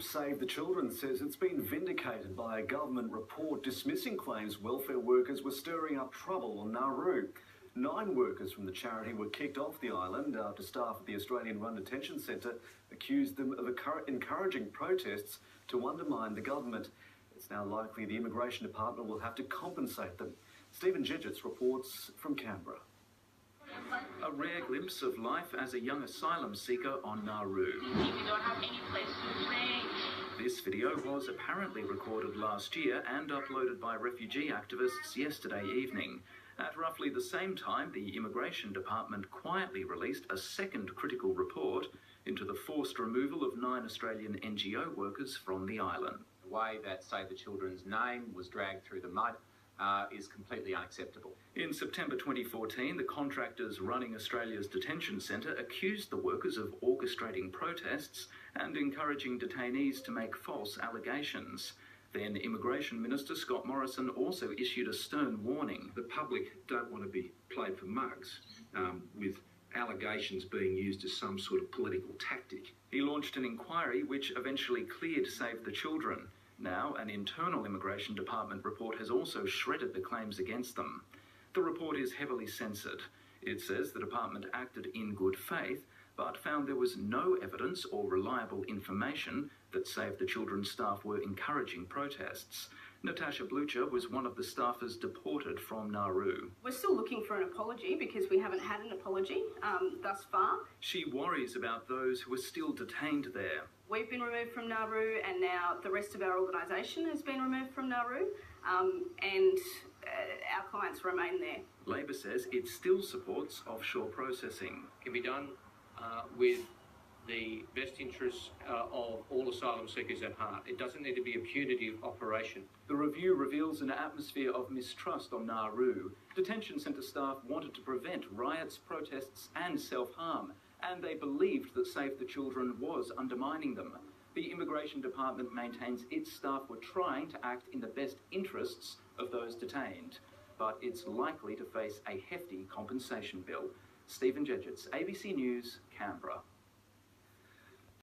Save the Children says it's been vindicated by a government report dismissing claims welfare workers were stirring up trouble on Nauru. 9 workers from the charity were kicked off the island after staff at the Australian-run detention centre accused them of encouraging protests to undermine the government. It's now likely the Immigration Department will have to compensate them. Stephen Jedgetts reports from Canberra. A rare glimpse of life as a young asylum seeker on Nauru. We don't have any place to play. This video was apparently recorded last year and uploaded by refugee activists yesterday evening. At roughly the same time, the Immigration Department quietly released a second critical report into the forced removal of 9 Australian NGO workers from the island. The way that Save the Children's name was dragged through the mud is completely unacceptable. In September 2014, the contractors running Australia's detention centre accused the workers of orchestrating protests and encouraging detainees to make false allegations. Then Immigration Minister Scott Morrison also issued a stern warning. The public don't want to be played for mugs with allegations being used as some sort of political tactic. He launched an inquiry which eventually cleared Save the Children. Now, an internal Immigration Department report has also shredded the claims against them. The report is heavily censored. It says the department acted in good faith, but found there was no evidence or reliable information that Save the Children staff were encouraging protests. Natasha Blucher was one of the staffers deported from Nauru. We're still looking for an apology because we haven't had an apology thus far. She worries about those who are still detained there. We've been removed from Nauru and now the rest of our organisation has been removed from Nauru and our clients remain there. Labor says it still supports offshore processing. Can be done with the best interests of all asylum seekers at heart. It doesn't need to be a punitive operation. The review reveals an atmosphere of mistrust on Nauru. Detention centre staff wanted to prevent riots, protests and self-harm, and they believed that Save the Children was undermining them. The Immigration Department maintains its staff were trying to act in the best interests of those detained, but it's likely to face a hefty compensation bill. Stephen Jedgetts, ABC News, Canberra.